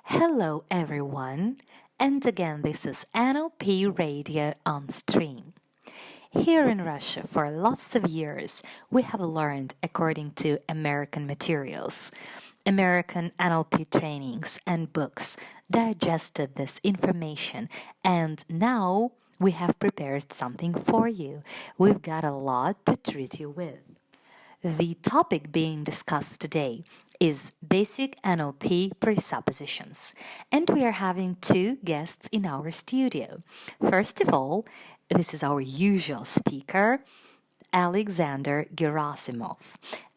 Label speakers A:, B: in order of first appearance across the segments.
A: Hello, everyone, and again, this is NLP Radio on Stream. Here in Russia, for lots of years, we have learned according to American materials. American NLP trainings and books digested this information, and now we have prepared something for you. We've got a lot to treat you with. The topic being discussed today is basic NLP presuppositions, and we are having two guests in our studio. First of all, this is our usual speaker, Alexander Gerasimov.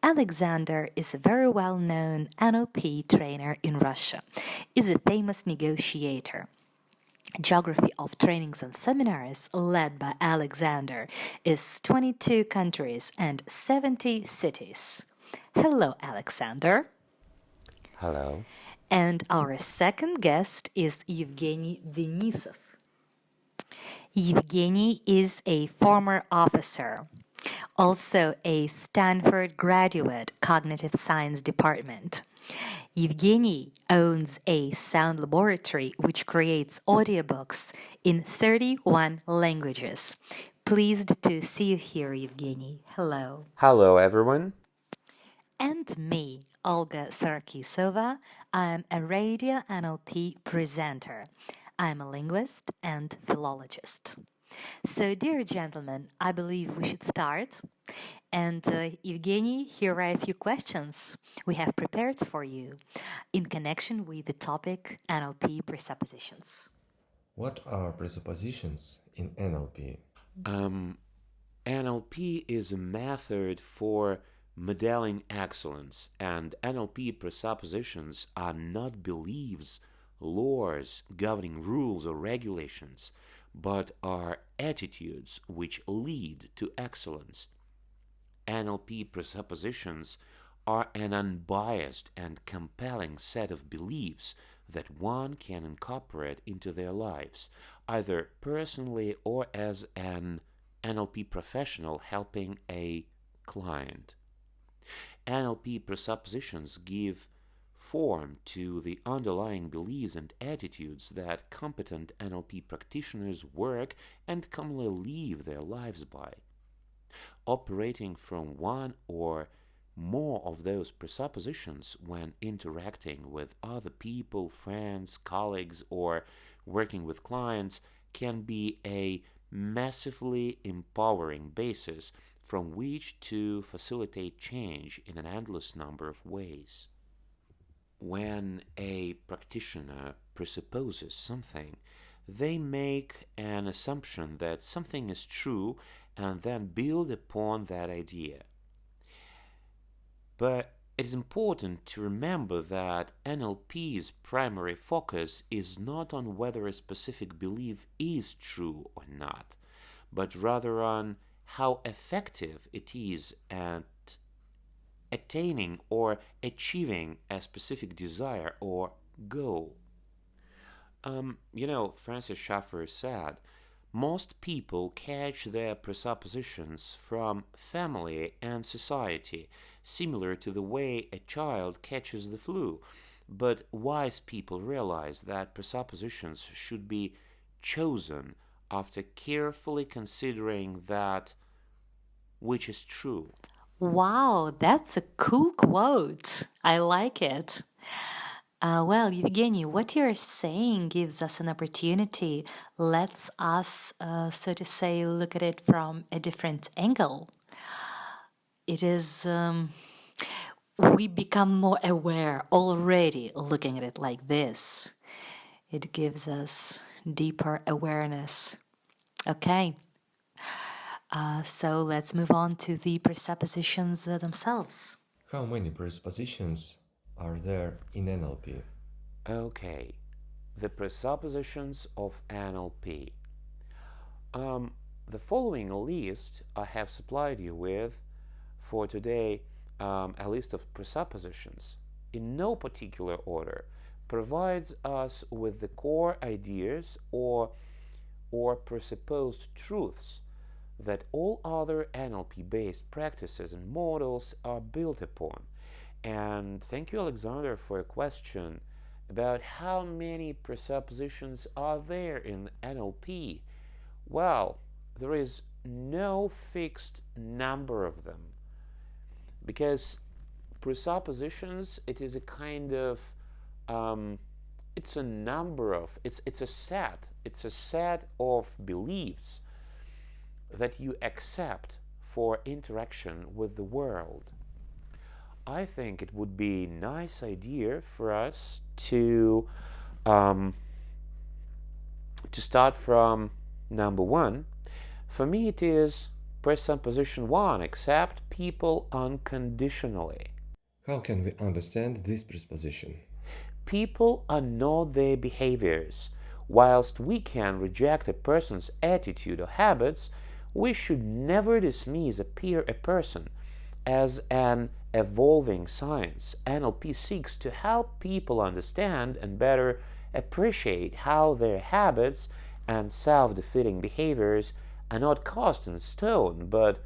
A: Alexander is a very well-known NLP trainer in Russia. Is a famous negotiator. Geography of trainings and seminars led by Alexander is 22 countries and 70 cities. Hello, Alexander.
B: Hello.
A: And our second guest is Evgeniy Denissov. Evgeniy is a former officer, also a Stanford graduate, cognitive science department. Evgeniy owns a sound laboratory which creates audiobooks in 31 languages. Pleased to see you here, Evgeniy. Hello.
B: Hello, everyone.
A: And me, Olga Sarkisova. I'm a radio NLP presenter. I'm a linguist and philologist. So, dear gentlemen, I believe we should start. And Evgeniy, here are a few questions we have prepared for you in connection with the topic NLP presuppositions.
C: What are presuppositions in NLP?
B: NLP is a method for modeling excellence, and NLP presuppositions are not beliefs, laws, governing rules, or regulations, but are attitudes which lead to excellence. NLP presuppositions are an unbiased and compelling set of beliefs that one can incorporate into their lives, either personally or as an NLP professional helping a client. NLP presuppositions give form to the underlying beliefs and attitudes that competent NLP practitioners work and commonly live their lives by. Operating from one or more of those presuppositions when interacting with other people, friends, colleagues, or working with clients can be a massively empowering basis from which to facilitate change in an endless number of ways. When a practitioner presupposes something, they make an assumption that something is true and then build upon that idea. But it is important to remember that NLP's primary focus is not on whether a specific belief is true or not, but rather on how effective it is at attaining or achieving a specific desire or goal. Francis Schaeffer said, most people catch their presuppositions from family and society, similar to the way a child catches the flu. But wise people realize that presuppositions should be chosen after carefully considering that which is true.
A: Wow, that's a cool quote. I like it. Well, Evgeny, what you're saying gives us an opportunity. Lets us, so to say, look at it from a different angle. It is, we become more aware already looking at it like this. It gives us deeper awareness. Okay. So let's move on to the presuppositions themselves.
C: How many presuppositions are there in NLP?
B: Okay, the presuppositions of NLP. The following list I have supplied you with for today, a list of presuppositions in no particular order, provides us with the core ideas or presupposed truths that all other NLP-based practices and models are built upon. And thank you, Alexander, for a question about how many presuppositions are there in NLP. Well, there is no fixed number of them because presuppositions, it is a kind of it's a number of it's a set of beliefs that you accept for interaction with the world. I think it would be a nice idea for us um, to start from number one. For me, it is presupposition one: accept people unconditionally.
C: How can we understand this presupposition?
B: People are not their behaviors. Whilst we can reject a person's attitude or habits, we should never dismiss a person as an evolving science. NLP seeks to help people understand and better appreciate how their habits and self-defeating behaviors are not cast in stone, but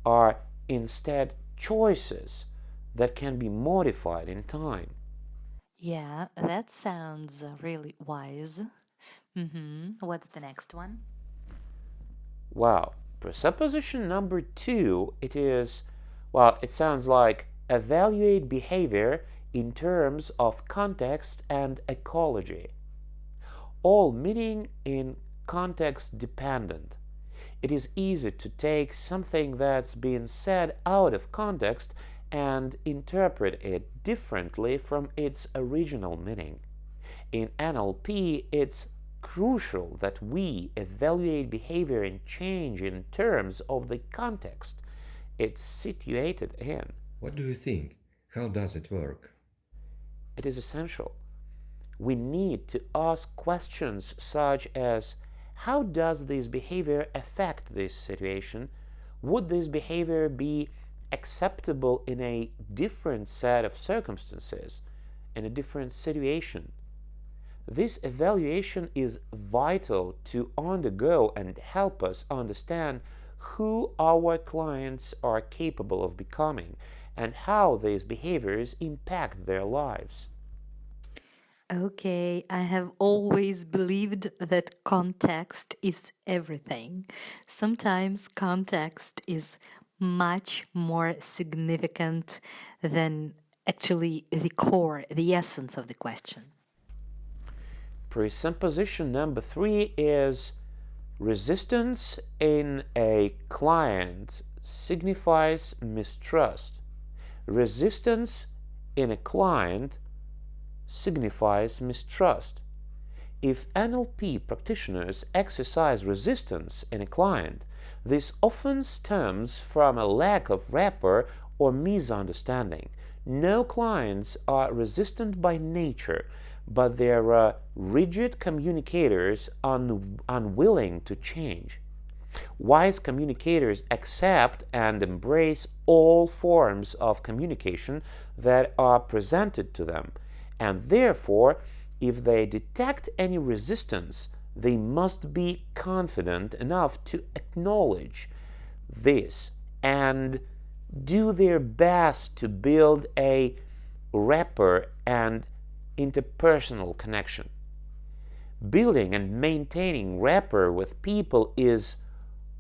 B: are instead choices that can be modified in time.
A: Yeah, that sounds really wise. What's the next one?
B: Wow. Presupposition number two, it sounds like evaluate behavior in terms of context and ecology. All meaning in context dependent. It is easy to take something that's been said out of context and interpret it differently from its original meaning. In NLP, it's crucial that we evaluate behavior and change in terms of the context it's situated in.
C: What do you think? How does it work?
B: It is essential. We need to ask questions such as how does this behavior affect this situation? Would this behavior be acceptable in a different set of circumstances, in a different situation? This evaluation is vital to undergo and help us understand who our clients are capable of becoming and how these behaviors impact their lives.
A: Okay, I have always believed that context is everything. Sometimes context is much more significant than actually the core, the essence of the question.
B: Presupposition number three is resistance in a client signifies mistrust. Resistance in a client signifies mistrust. If NLP practitioners exercise resistance in a client, this often stems from a lack of rapport or misunderstanding. No clients are resistant by nature, but they are rigid communicators unwilling to change. Wise communicators accept and embrace all forms of communication that are presented to them, and therefore, if they detect any resistance, they must be confident enough to acknowledge this and do their best to build a rapport and interpersonal connection. Building and maintaining rapport with people is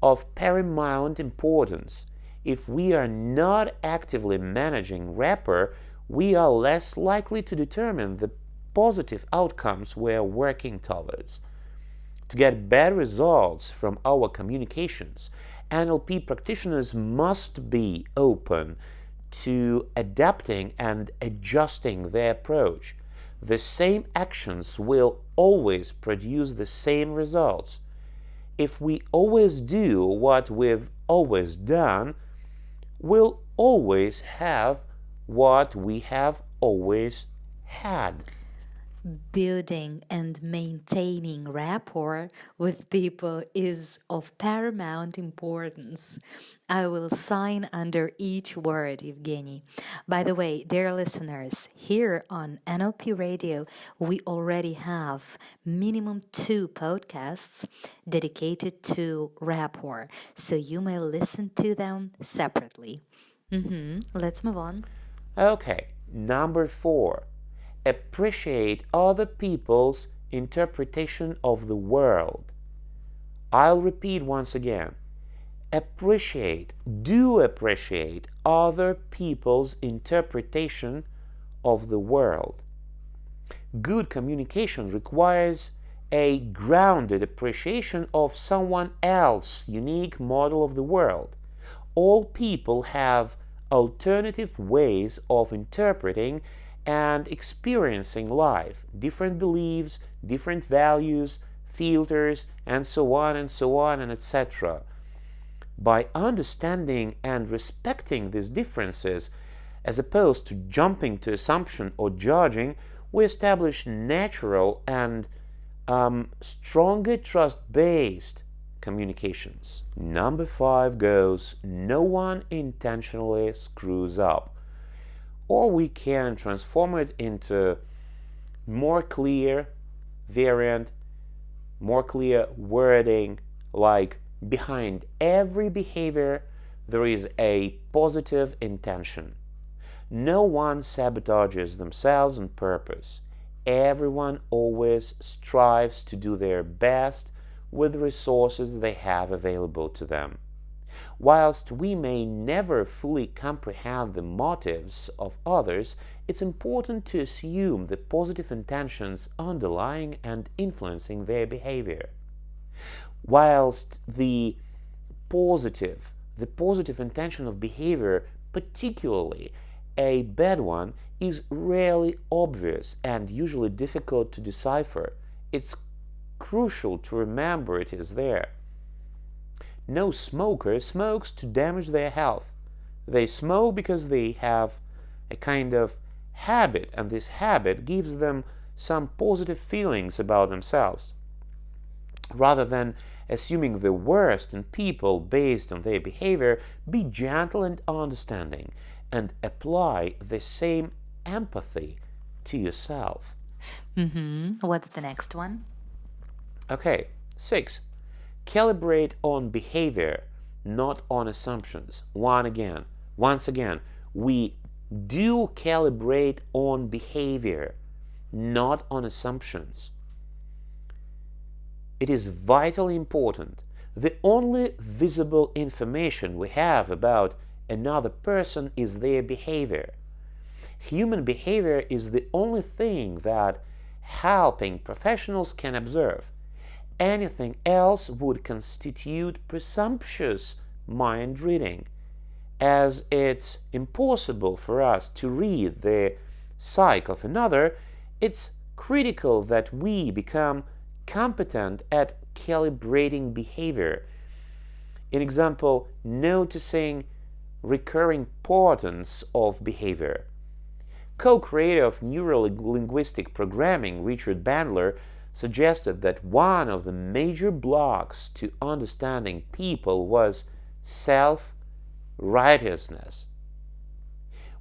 B: of paramount importance. If we are not actively managing rapport, we are less likely to determine the positive outcomes we are working towards. To get better results from our communications, NLP practitioners must be open to adapting and adjusting their approach. The same actions will always produce the same results. If we always do what we've always done, we'll always have what we have always had.
A: Building and maintaining rapport with people is of paramount importance. I will sign under each word, Evgeny. By the way, dear listeners, here on NLP Radio, we already have minimum 2 podcasts dedicated to rapport, so you may listen to them separately. Let's move on.
B: Okay, number four, appreciate other people's interpretation of the world. I'll repeat once again. Do appreciate other people's interpretation of the world. Good communication requires a grounded appreciation of someone else's unique model of the world. All people have alternative ways of interpreting and experiencing life, different beliefs, different values, filters, and so on and etc. By understanding and respecting these differences, as opposed to jumping to assumption or judging, we establish natural and stronger trust-based communications. Number 5 goes, no one intentionally screws up. Or we can transform it into more clear variant, more clear wording, like behind every behavior there is a positive intention. No one sabotages themselves on purpose. Everyone always strives to do their best with the resources they have available to them. Whilst we may never fully comprehend the motives of others, it's important to assume the positive intentions underlying and influencing their behavior. Whilst the positive intention of behavior, particularly a bad one, is rarely obvious and usually difficult to decipher, it's crucial to remember it is there. No smoker smokes to damage their health. They smoke because they have a kind of habit, and this habit gives them some positive feelings about themselves. Rather than assuming the worst in people based on their behavior, be gentle and understanding, and apply the same empathy to yourself.
A: What's the next one?
B: Okay, 6. Calibrate on behavior, not on assumptions. Once again, we do calibrate on behavior, not on assumptions. It is vitally important. The only visible information we have about another person is their behavior. Human behavior is the only thing that helping professionals can observe. Anything else would constitute presumptuous mind reading, as it's impossible for us to read the psyche of another. It's critical that we become competent at calibrating behavior. In example, noticing recurring patterns of behavior. Co-creator of neuro-linguistic programming, Richard Bandler, suggested that one of the major blocks to understanding people was self-righteousness.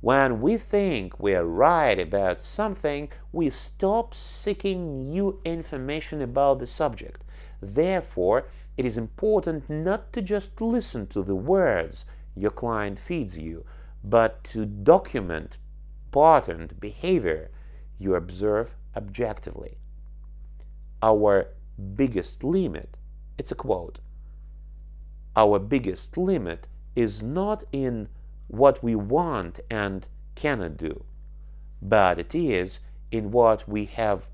B: When we think we are right about something, we stop seeking new information about the subject. Therefore, it is important not to just listen to the words your client feeds you, but to document patterned behavior you observe objectively. Our biggest limit, it's a quote, our biggest limit is not in what we want and cannot do, but it is in what we have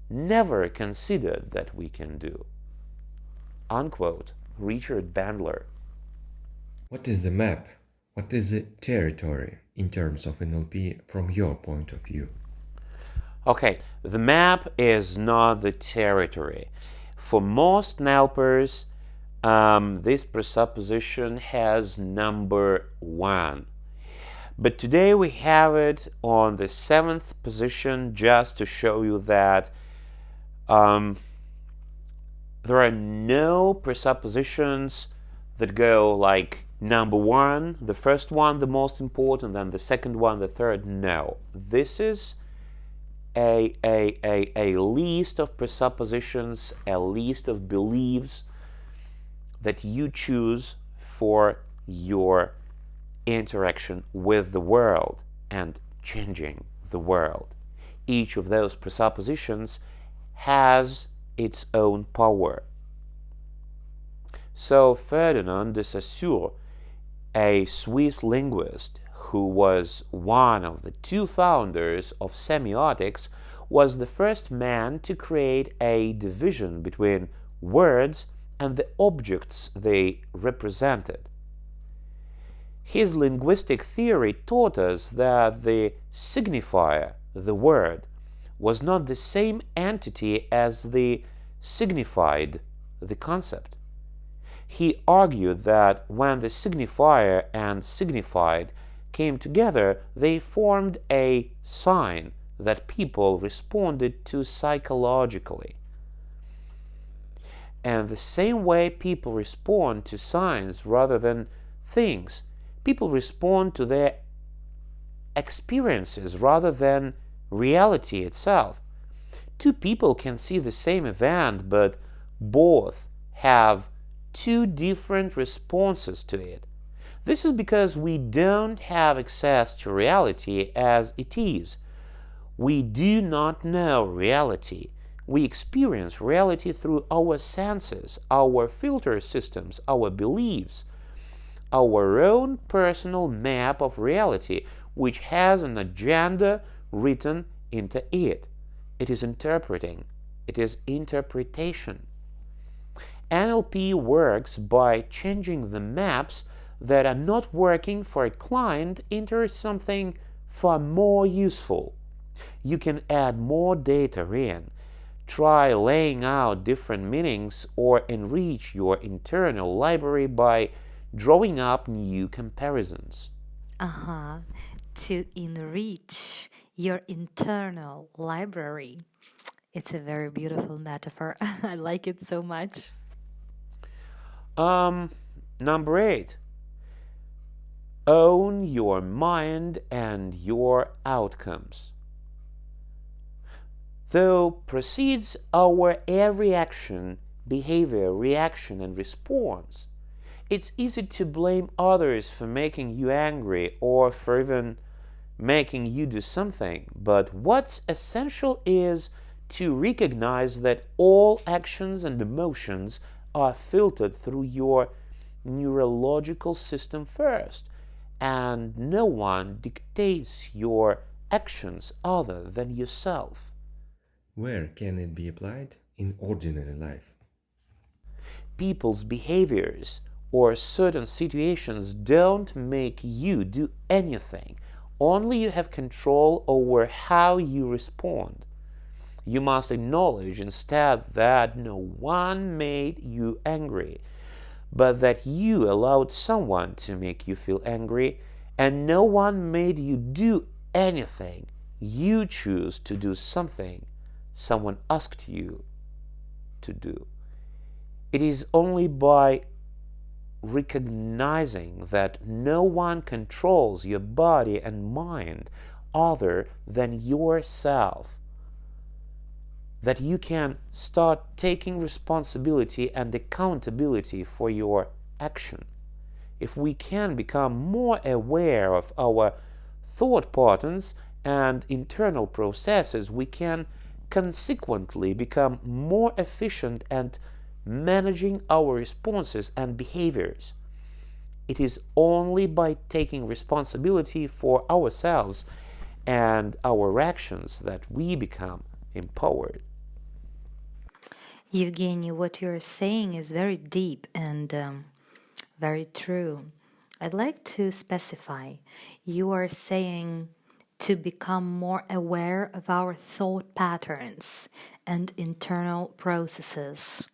B: never considered that we can do. Unquote, Richard Bandler.
C: What is the map? What is the territory in terms of NLP from your point of view?
B: Okay, the map is not the territory. For most NLPers, this presupposition has number 1. But today we have it on the 7th position, just to show you that there are no presuppositions that go like number 1, the first one, the most important, then the second one, the third. No. This is a list of presuppositions, a list of beliefs that you choose for your interaction with the world and changing the world. Each of those presuppositions has its own power. So Ferdinand de Saussure, a Swiss linguist who was one of the two founders of semiotics, was the first man to create a division between words and the objects they represented. His linguistic theory taught us that the signifier, the word, was not the same entity as the signified, the concept. He argued that when the signifier and signified came together, they formed a sign that people responded to psychologically. And the same way people respond to signs rather than things, people respond to their experiences rather than reality itself. Two people can see the same event, but both have two different responses to it. This is because we don't have access to reality as it is. We do not know reality. We experience reality through our senses, our filter systems, our beliefs, our own personal map of reality, which has an agenda written into it. It is interpreting. It is interpretation. NLP works by changing the maps that are not working for a client into something far more useful. You can add more data in, try laying out different meanings, or enrich your internal library by drawing up new comparisons.
A: To enrich your internal library. It's a very beautiful metaphor. I like it so much.
B: Number 8. Own your mind and your outcomes. Though precedes our every action, behavior, reaction, and response, it's easy to blame others for making you angry or for even making you do something. But what's essential is to recognize that all actions and emotions are filtered through your neurological system first, and no one dictates your actions other than yourself.
C: Where can it be applied in ordinary life?
B: People's behaviors or certain situations don't make you do anything. Only you have control over how you respond. You must acknowledge instead that no one made you angry, but that you allowed someone to make you feel angry, and no one made you do anything. You choose to do something someone asked you to do. It is only by recognizing that no one controls your body and mind other than yourself that you can start taking responsibility and accountability for your action. If we can become more aware of our thought patterns and internal processes, we can consequently become more efficient at managing our responses and behaviors. It is only by taking responsibility for ourselves and our actions that we become empowered.
A: Evgeny, what you're saying is very deep and very true. I'd like to specify. You are saying to become more aware of our thought patterns and internal processes.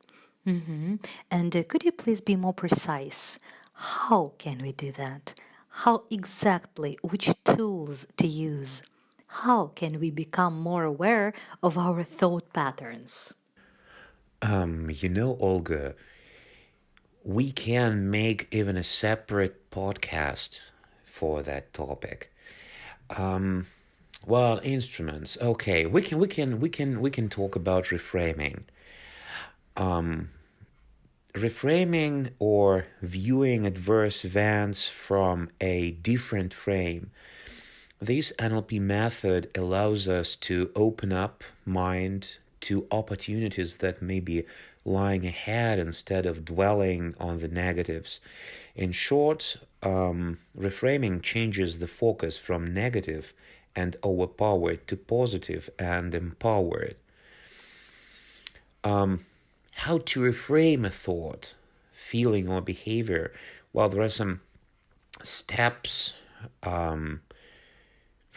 A: And could you please be more precise? How can we do that? How exactly? Which tools to use? How can we become more aware of our thought patterns?
B: Olga, we can make even a separate podcast for that topic. Well, instruments. Okay, we can talk about reframing. Reframing or viewing adverse events from a different frame This NLP method allows us to open up mind to opportunities that may be lying ahead instead of dwelling on the negatives. In short, reframing changes the focus from negative and overpowered to positive and empowered. How to reframe a thought, feeling, or behavior? Well, there are some steps. For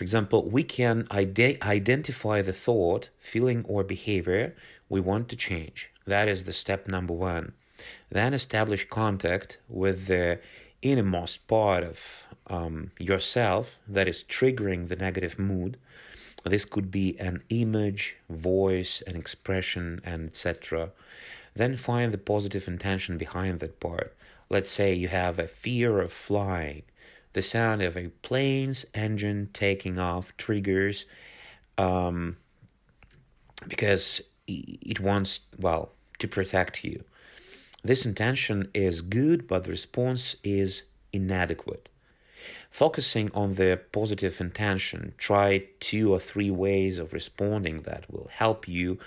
B: example, we can identify the thought, feeling, or behavior we want to change. That is the step number one. Then establish contact with the innermost part of yourself that is triggering the negative mood. This could be an image, voice, an expression, and etc. Then find the positive intention behind that part. Let's say you have a fear of flying. The sound of a plane's engine taking off triggers because it wants, well, to protect you. This intention is good, but the response is inadequate. Focusing on the positive intention, try 2 or 3 ways of responding that will help you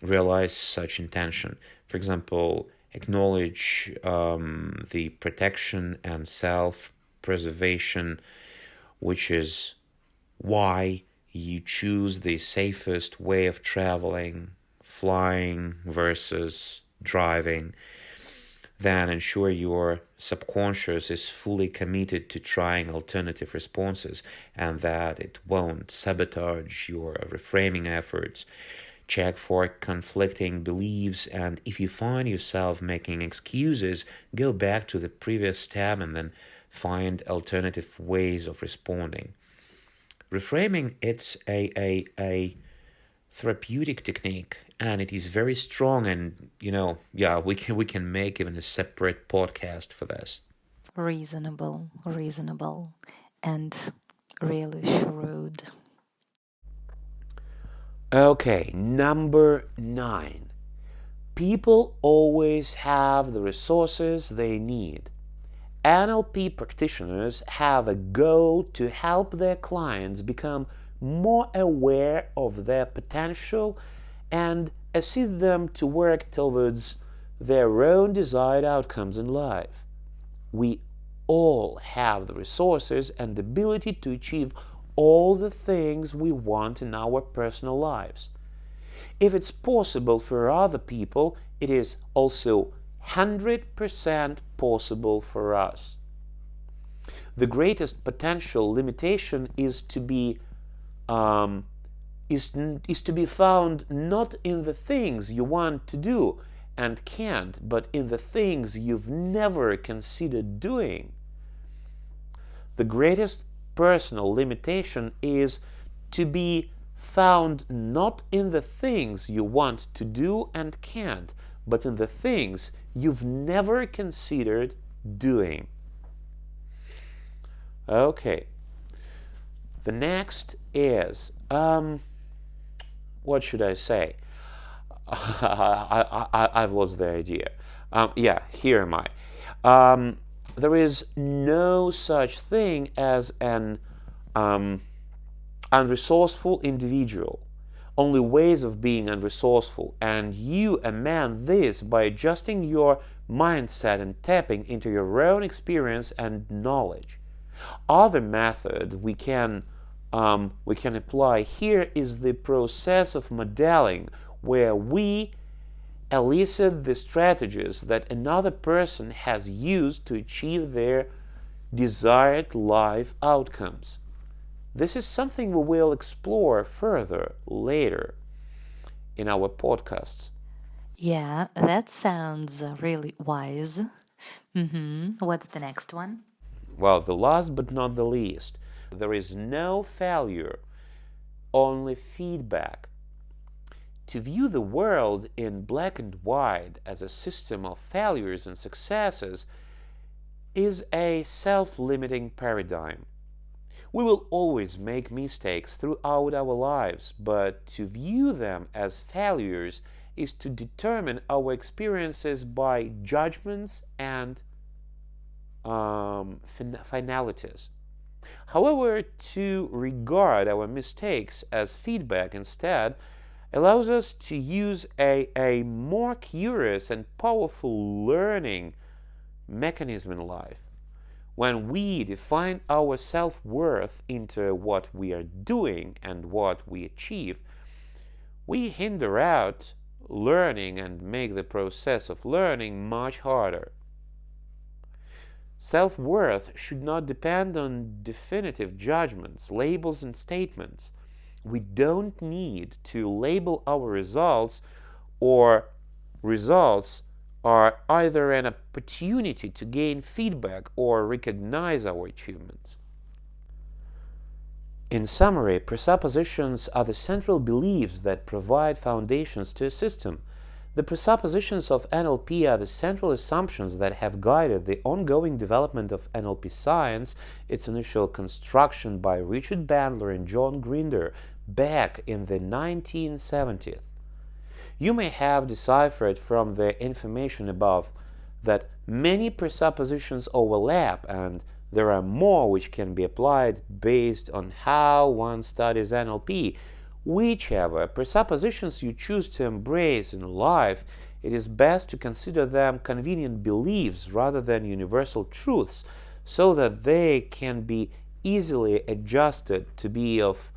B: realize such intention. For example, acknowledge the protection and self-preservation, which is why you choose the safest way of traveling, flying versus driving. Then ensure your subconscious is fully committed to trying alternative responses and that it won't sabotage your reframing efforts. Check for conflicting beliefs, and if you find yourself making excuses, go back to the previous step and then find alternative ways of responding. Reframing, it's a therapeutic technique, and it is very strong, and we can make even a separate podcast for this.
A: Reasonable, and really shrewd.
B: Okay, number 9. People always have the resources they need. NLP practitioners have a goal to help their clients become more aware of their potential and assist them to work towards their own desired outcomes in life. We all have the resources and ability to achieve all the things we want in our personal lives. If it's possible for other people, it is also 100% possible for us. The greatest potential limitation is to be found not in the things you want to do and can't, but in the things you've never considered doing. The greatest personal limitation is to be found not in the things you want to do and can't, but in the things you've never considered doing. Okay. The next is, what should I say? I've lost the idea. Here am I. There is no such thing as an unresourceful individual. Only ways of being unresourceful, and you amend this by adjusting your mindset and tapping into your own experience and knowledge. Other method we can apply here is the process of modeling, where we elicit the strategies that another person has used to achieve their desired life outcomes. This is something we will explore further later in our podcasts.
A: Yeah, that sounds really wise. What's the next one?
B: Well, the last but not the least, there is no failure, only feedback. To view the world in black and white as a system of failures and successes is a self-limiting paradigm. We will always make mistakes throughout our lives, but to view them as failures is to determine our experiences by judgments and finalities. However, to regard our mistakes as feedback instead allows us to use a more curious and powerful learning mechanism in life. When we define our self-worth into what we are doing and what we achieve, we hinder out learning and make the process of learning much harder. Self-worth should not depend on definitive judgments, labels, and statements. We don't need to label our results, or results are either an opportunity to gain feedback or recognize our achievements. In summary, presuppositions are the central beliefs that provide foundations to a system. The presuppositions of NLP are the central assumptions that have guided the ongoing development of NLP science, its initial construction by Richard Bandler and John Grinder back in the 1970s. You may have deciphered from the information above that many presuppositions overlap, and there are more which can be applied based on how one studies NLP. Whichever presuppositions you choose to embrace in life, it is best to consider them convenient beliefs rather than universal truths, so that they can be easily adjusted to be of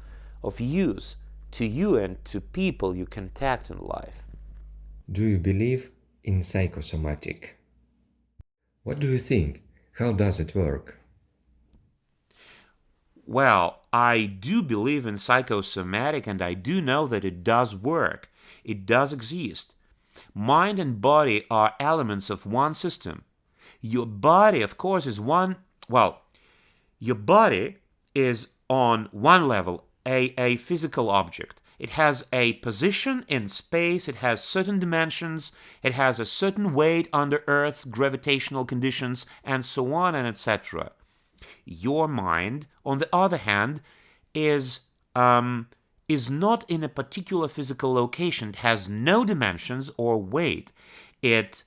B: use to you and to people you contact in life.
C: Do you believe in psychosomatic? What do you think? How does it work?
B: Well, I do believe in psychosomatic, and I do know that it does work. It does exist. Mind and body are elements of one system. Your body, of course, is your body is on one level a physical object. It has a position in space, it has certain dimensions, it has a certain weight under Earth's gravitational conditions, and so on and etc. Your mind, on the other hand, is not in a particular physical location. It has no dimensions or weight. It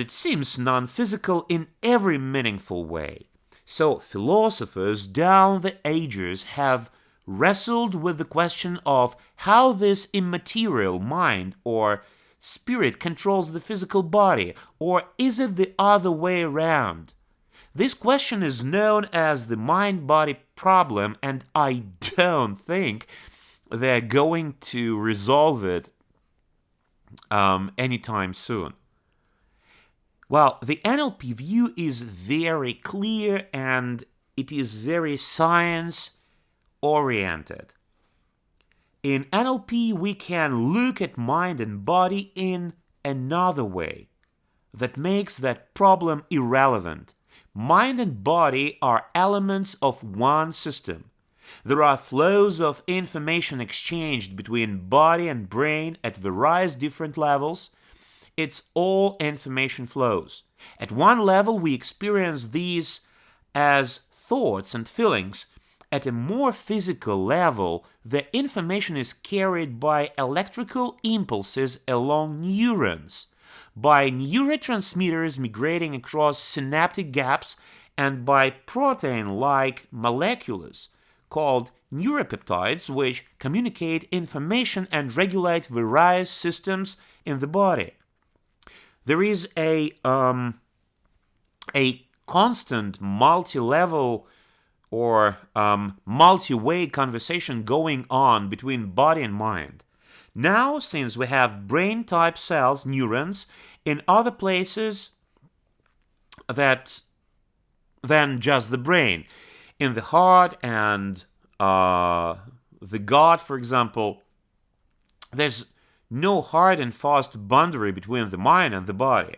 B: seems non-physical in every meaningful way. So philosophers down the ages have wrestled with the question of how this immaterial mind or spirit controls the physical body, or is it the other way around? This question is known as the mind-body problem, and I don't think they're going to resolve it anytime soon. Well, the NLP view is very clear and it is very science-oriented. In NLP, we can look at mind and body in another way that makes that problem irrelevant. Mind and body are elements of one system. There are flows of information exchanged between body and brain at various different levels. It's all information flows. At one level, we experience these as thoughts and feelings. At a more physical level, the information is carried by electrical impulses along neurons, by neurotransmitters migrating across synaptic gaps, and by protein-like molecules called neuropeptides, which communicate information and regulate various systems in the body. There is a constant multi-level or multi-way conversation going on between body and mind. Now, since we have brain-type cells, neurons, in other places than just the brain, in the heart and the gut, for example, there's no hard and fast boundary between the mind and the body.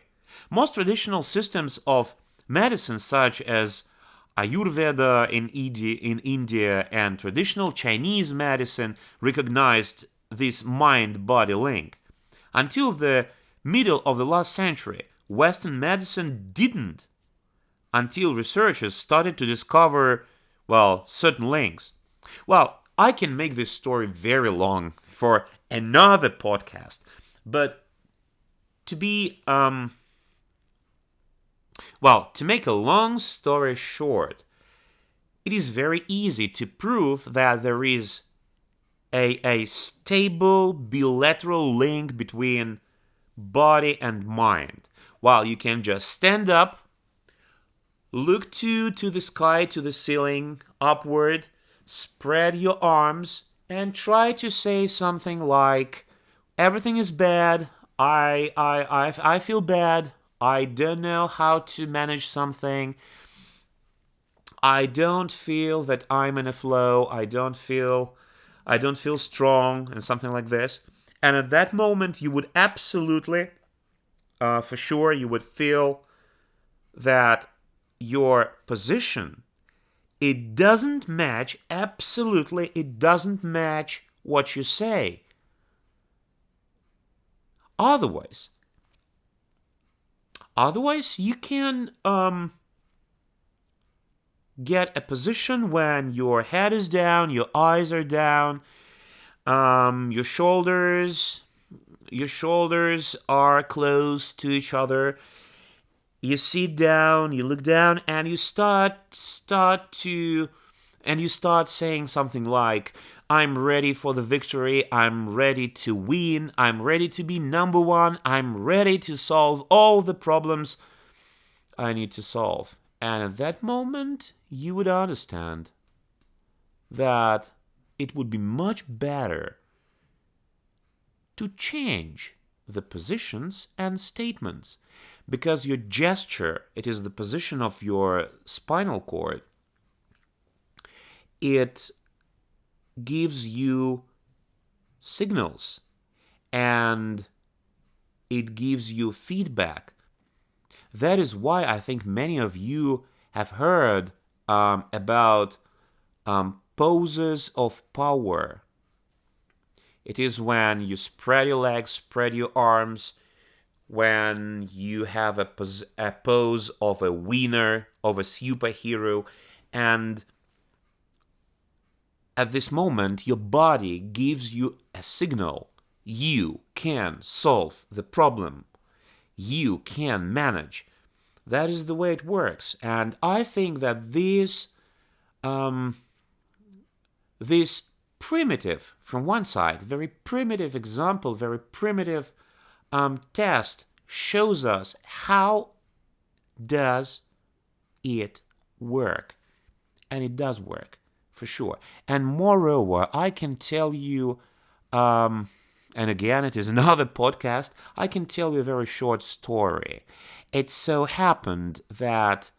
B: Most traditional systems of medicine, such as Ayurveda in India and traditional Chinese medicine, recognized this mind-body link. Until the middle of the last century, Western medicine didn't, until researchers started to discover, certain links. Well, I can make this story very long for another podcast, but to make a long story short, it is very easy to prove that there is a stable bilateral link between body and mind. While you can just stand up, look to the sky, to the ceiling, upward, spread your arms, and try to say something like, everything is bad, I feel bad, I don't know how to manage something, I don't feel that I'm in a flow, I don't feel strong, and something like this. And at that moment, you would absolutely, for sure, you would feel that your position, it doesn't match, absolutely, it doesn't match what you say. Otherwise, you can get a position when your head is down, your eyes are down, your shoulders are close to each other. You sit down, you look down, and you start saying something like, I'm ready for the victory, I'm ready to win, I'm ready to be number one, I'm ready to solve all the problems I need to solve. And at that moment, you would understand that it would be much better to change the positions and statements, because your gesture, it is the position of your spinal cord, it gives you signals and it gives you feedback. That is why I think many of you have heard about poses of power. It is when you spread your legs, spread your arms, when you have a pose of a winner, of a superhero, and at this moment your body gives you a signal. You can solve the problem. You can manage. That is the way it works. And I think that this primitive, from one side, very primitive example, very primitive test shows us how does it work. And it does work, for sure. And moreover, I can tell you, and again, it is another podcast, I can tell you a very short story. It so happened that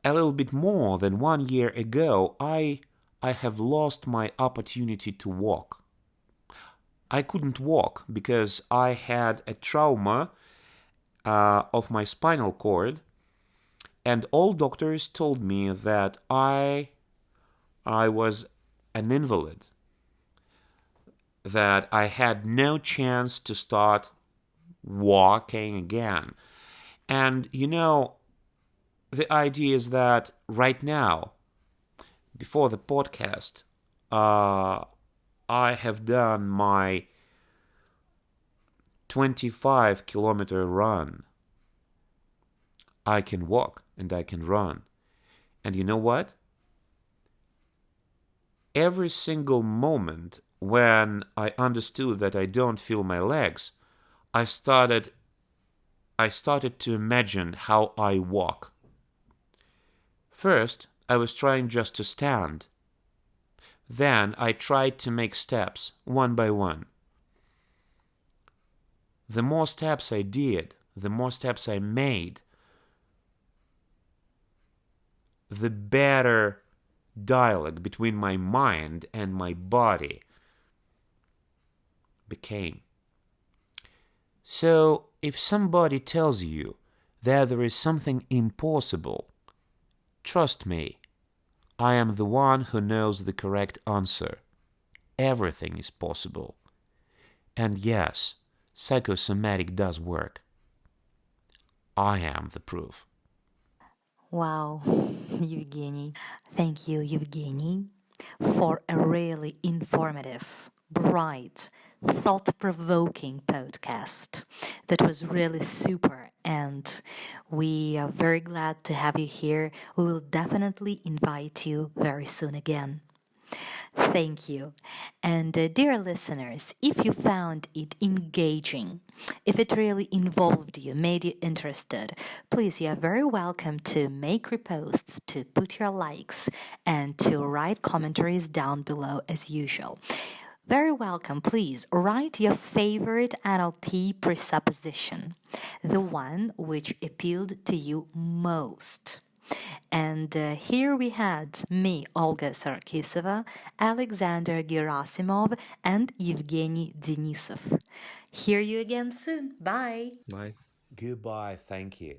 B: a little bit more than 1 year ago, I have lost my opportunity to walk. I couldn't walk because I had a trauma of my spinal cord, and all doctors told me that I was an invalid, that I had no chance to start walking again. And the idea is that right now, before the podcast, I have done my 25-kilometer run. I can walk and I can run. And you know what? Every single moment when I understood that I don't feel my legs, I started to imagine how I walk. First, I was trying just to stand. Then I tried to make steps, one by one. The more steps I did, the more steps I made, the better dialogue between my mind and my body became. So, if somebody tells you that there is something impossible, trust me, I am the one who knows the correct answer. Everything is possible. And yes, psychosomatic does work. I am the proof.
A: Wow, Evgeny. Thank you, Evgeny, for a really informative, bright, thought-provoking podcast that was really super, and we are very glad to have you here. We will definitely invite you very soon again. Thank you. And dear listeners, if you found it engaging, if it really involved you, made you interested, please, you are very welcome to make reposts, to put your likes, and to write commentaries down below as usual. Very welcome. Please write your favorite NLP presupposition, the one which appealed to you most. And here we had me, Olga Sarkisova, Alexander Gerasimov, and Evgeniy Denissov. Hear you again soon. Bye.
C: Bye.
B: Goodbye. Thank you.